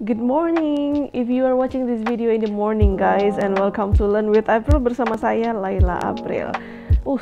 Good morning, if you are watching this video in the morning guys, and welcome to Learn with April bersama saya Laila April.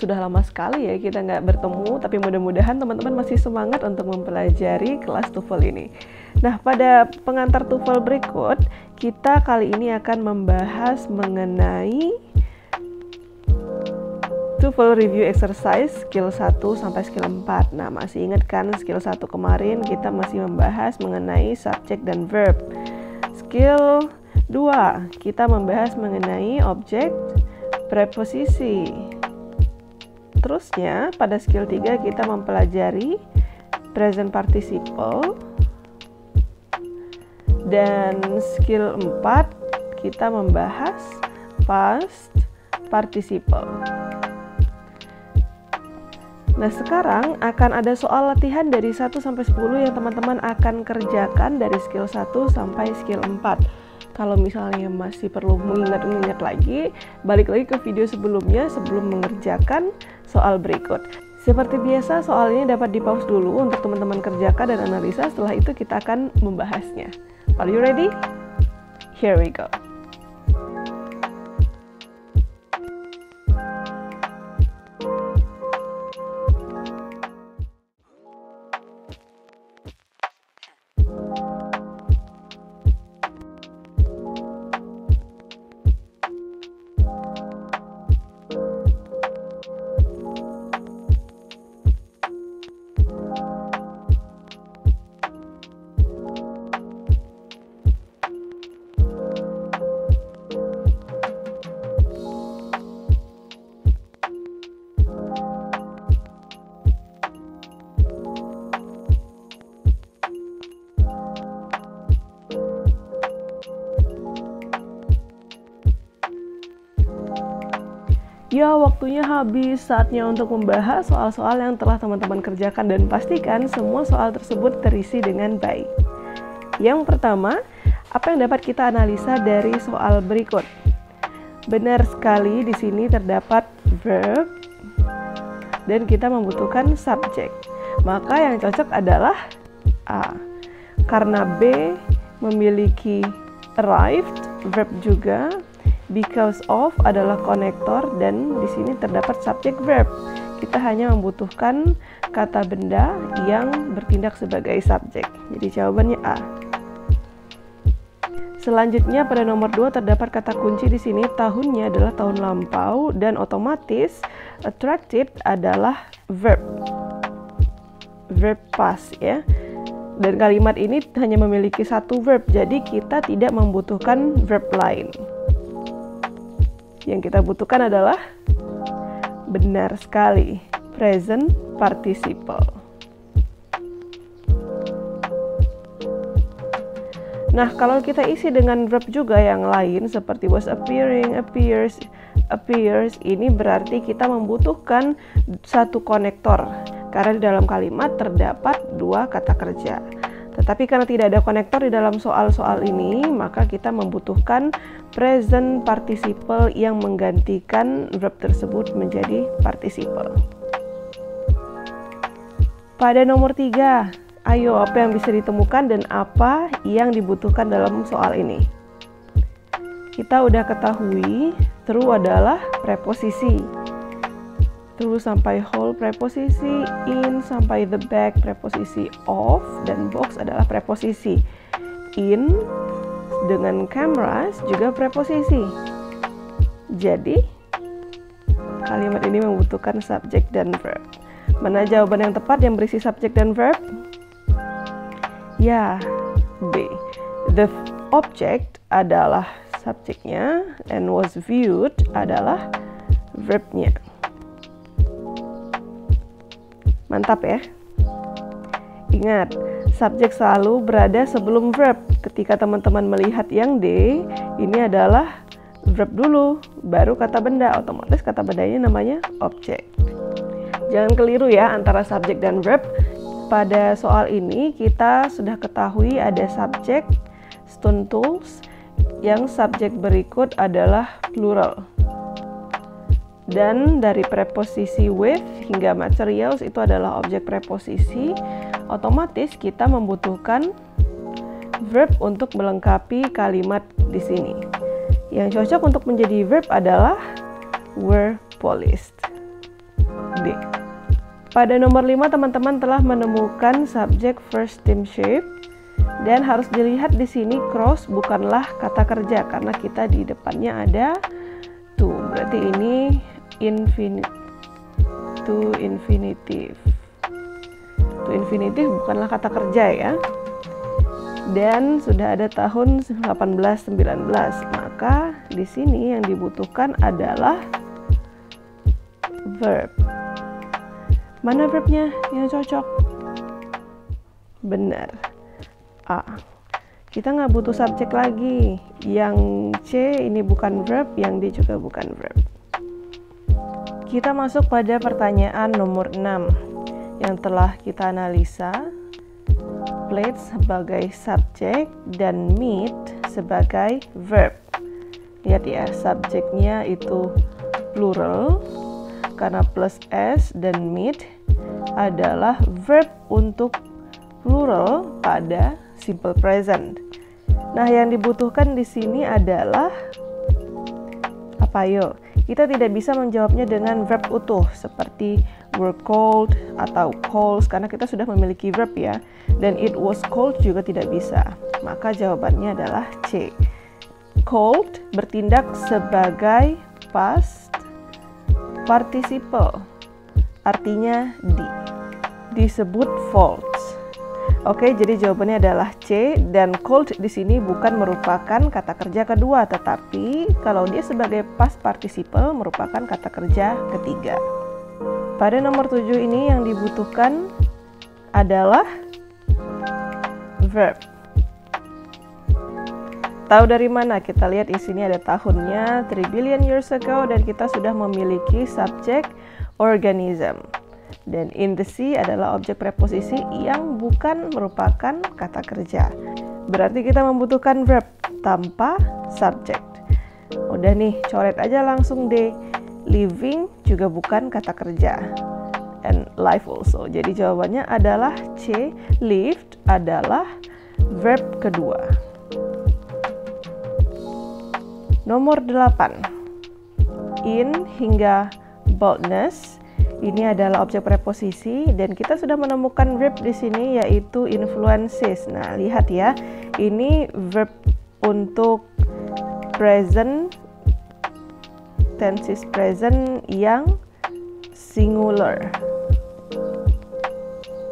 Sudah lama sekali ya kita nggak bertemu, tapi mudah-mudahan teman-teman masih semangat untuk mempelajari kelas TOEFL ini. Nah, pada pengantar TOEFL berikut, kita kali ini akan membahas mengenai TOEFL Review Exercise skill 1 sampai skill 4. Nah, masih ingat kan skill 1 kemarin kita masih membahas mengenai subject dan verb. Skill 2 kita membahas mengenai objek, preposisi. Terusnya pada skill 3 kita mempelajari present participle. Dan skill 4 kita membahas past participle. Nah, sekarang akan ada soal latihan dari 1 sampai 10 yang teman-teman akan kerjakan dari skill 1 sampai skill 4. Kalau misalnya masih perlu mengingat-ingat lagi, balik lagi ke video sebelumnya sebelum mengerjakan soal berikut. Seperti biasa, soal ini dapat di-pause dulu untuk teman-teman kerjakan dan analisa. Setelah itu kita akan membahasnya. Are you ready? Here we go. Ya, waktunya habis, saatnya untuk membahas soal-soal yang telah teman-teman kerjakan dan pastikan semua soal tersebut terisi dengan baik. Yang pertama, apa yang dapat kita analisa dari soal berikut? Benar sekali, di sini terdapat verb dan kita membutuhkan subject. Maka yang cocok adalah A. Karena B memiliki arrived, verb juga. Because of adalah konektor dan di sini terdapat subject verb. Kita hanya membutuhkan kata benda yang bertindak sebagai subjek. Jadi jawabannya A. Selanjutnya pada nomor 2 terdapat kata kunci di sini, tahunnya adalah tahun lampau dan otomatis attracted adalah verb past ya. Dan kalimat ini hanya memiliki satu verb, jadi kita tidak membutuhkan verb lain. Yang kita butuhkan adalah benar sekali present participle. Nah, kalau kita isi dengan verb juga yang lain seperti was appearing, appears, ini berarti kita membutuhkan satu konektor karena di dalam kalimat terdapat dua kata kerja. Tetapi karena tidak ada konektor di dalam soal-soal ini, maka kita membutuhkan present participle yang menggantikan verb tersebut menjadi participle. Pada nomor 3, ayo apa yang bisa ditemukan dan apa yang dibutuhkan dalam soal ini? Kita udah ketahui true adalah preposisi. True sampai whole preposisi, in sampai the back preposisi of, dan box adalah preposisi. In dengan cameras juga preposisi. Jadi kalimat ini membutuhkan subjek dan verb. Mana jawaban yang tepat yang berisi subjek dan verb? Ya, B. The object adalah subjeknya and was viewed adalah verbnya. Mantap ya. Ingat, subjek selalu berada sebelum verb. Ketika teman-teman melihat yang D, ini adalah verb dulu, baru kata benda. Otomatis kata bendanya namanya objek. Jangan keliru ya antara subjek dan verb. Pada soal ini kita sudah ketahui ada subjek, stone tools, yang subjek berikut adalah plural. Dan dari preposisi with hingga materials itu adalah objek preposisi. Otomatis kita membutuhkan verb untuk melengkapi kalimat di sini. Yang cocok untuk menjadi verb adalah were polished. D. Pada nomor 5 teman-teman telah menemukan subject first team shape dan harus dilihat di sini cross bukanlah kata kerja karena kita di depannya ada to. Berarti ini to infinitive. To infinitive bukanlah kata kerja ya. Dan sudah ada tahun 1819. Maka di sini yang dibutuhkan adalah verb. Mana verbnya yang cocok? Benar. A. Kita nggak butuh subjek lagi. Yang C ini bukan verb, yang D juga bukan verb. Kita masuk pada pertanyaan nomor 6 yang telah kita analisa. Plate sebagai subjek dan meet sebagai verb. Lihat ya, subjeknya itu plural karena plus s dan meet adalah verb untuk plural pada simple present. Nah, yang dibutuhkan di sini adalah apa yo? Kita tidak bisa menjawabnya dengan verb utuh seperti were cold atau calls karena kita sudah memiliki verb ya. Dan it was cold juga tidak bisa. Maka jawabannya adalah C. Cold bertindak sebagai past participle. Artinya disebut false. Oke, jadi jawabannya adalah C dan cold di sini bukan merupakan kata kerja kedua, tetapi kalau dia sebagai past participle merupakan kata kerja ketiga. Pada nomor 7 ini yang dibutuhkan adalah verb. Tahu dari mana? Kita lihat di sini ada tahunnya 3 billion years ago dan kita sudah memiliki subjek organism. Dan in the sea adalah objek preposisi yang bukan merupakan kata kerja. Berarti kita membutuhkan verb tanpa subject. Udah nih, coret aja langsung D. Living juga bukan kata kerja. And life also. Jadi jawabannya adalah C. Lived adalah verb kedua. Nomor 8. In hingga boldness. Ini adalah objek preposisi dan kita sudah menemukan verb di sini yaitu influences. Nah, lihat ya. Ini verb untuk present tenses present yang singular.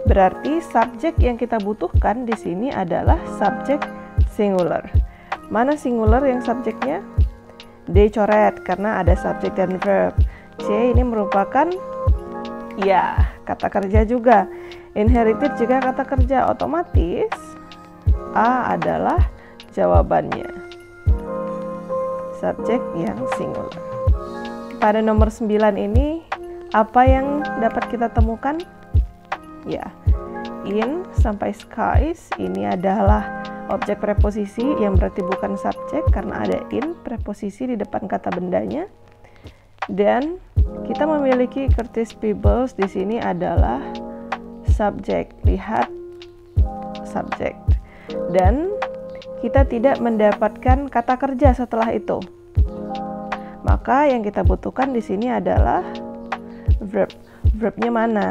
Berarti subjek yang kita butuhkan di sini adalah subjek singular. Mana singular yang subjeknya? D coret karena ada subjek dan verb. C ini merupakan kata kerja juga. Inherited juga kata kerja. Otomatis A adalah jawabannya. Subjek yang singular. Pada nomor 9 ini apa yang dapat kita temukan? Ya, in sampai skies ini adalah objek preposisi yang berarti bukan subjek karena ada in preposisi di depan kata bendanya. Dan kita memiliki Curtis Peebles di sini adalah subjek. Lihat subjek. Dan kita tidak mendapatkan kata kerja setelah itu. Maka yang kita butuhkan di sini adalah verb. Verbnya mana?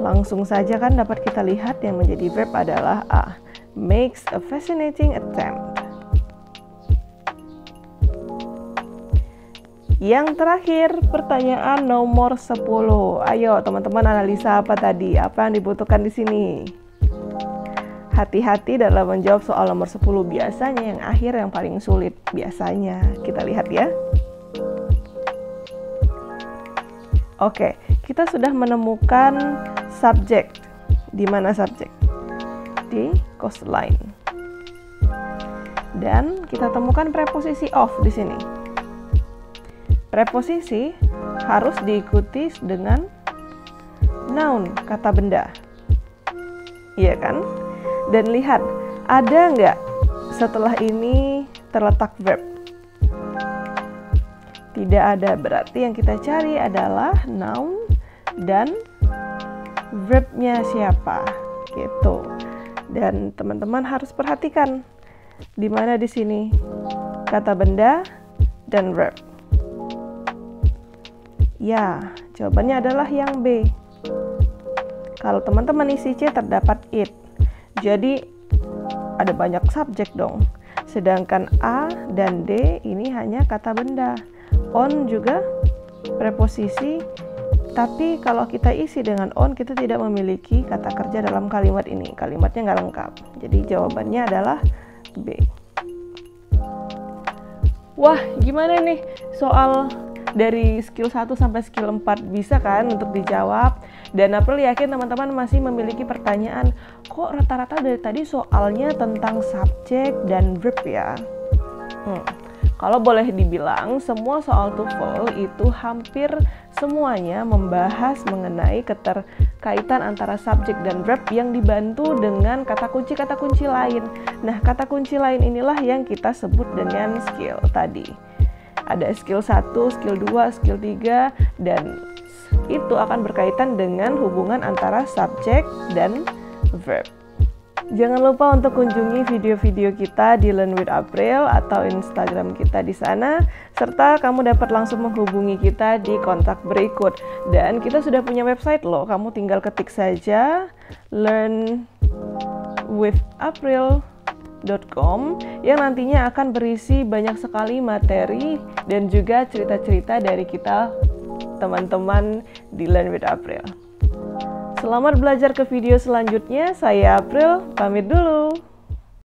Langsung saja kan dapat kita lihat yang menjadi verb adalah A. Makes a fascinating attempt. Yang terakhir, pertanyaan nomor 10. Ayo teman-teman analisa apa tadi? Apa yang dibutuhkan di sini? Hati-hati dalam menjawab soal nomor 10. Biasanya yang akhir yang paling sulit. Biasanya. Kita lihat ya. Oke, kita sudah menemukan subjek. Di mana subjek? Di coastline. Dan kita temukan preposisi of di sini. Preposisi harus diikuti dengan noun, kata benda. Iya kan? Dan lihat, ada nggak setelah ini terletak verb? Tidak ada, berarti yang kita cari adalah noun dan verbnya siapa, gitu. Dan teman-teman harus perhatikan di mana di sini kata benda dan verb. Ya, jawabannya adalah yang B. Kalau teman-teman isi C terdapat it. Jadi ada banyak subjek dong. Sedangkan A dan D ini hanya kata benda. On juga preposisi. Tapi kalau kita isi dengan on, kita tidak memiliki kata kerja dalam kalimat ini. Kalimatnya nggak lengkap. Jadi jawabannya adalah B. Wah, gimana nih soal dari skill 1 sampai skill 4? Bisa kan untuk dijawab? Dan April yakin teman-teman masih memiliki pertanyaan, kok rata-rata dari tadi soalnya tentang subjek dan verb ya? Kalau boleh dibilang, semua soal TOEFL itu hampir semuanya membahas mengenai keterkaitan antara subjek dan verb yang dibantu dengan kata kunci lain. Nah, kata kunci lain inilah yang kita sebut dengan skill tadi. Ada skill 1, skill 2, skill 3, dan itu akan berkaitan dengan hubungan antara subjek dan verb. Jangan lupa untuk kunjungi video-video kita di Learn with April atau Instagram kita di sana, serta kamu dapat langsung menghubungi kita di kontak berikut. Dan kita sudah punya website loh, kamu tinggal ketik saja learnwithapril.com yang nantinya akan berisi banyak sekali materi dan juga cerita-cerita dari kita teman-teman di Learn with April. Selamat belajar ke video selanjutnya. Saya April, pamit dulu.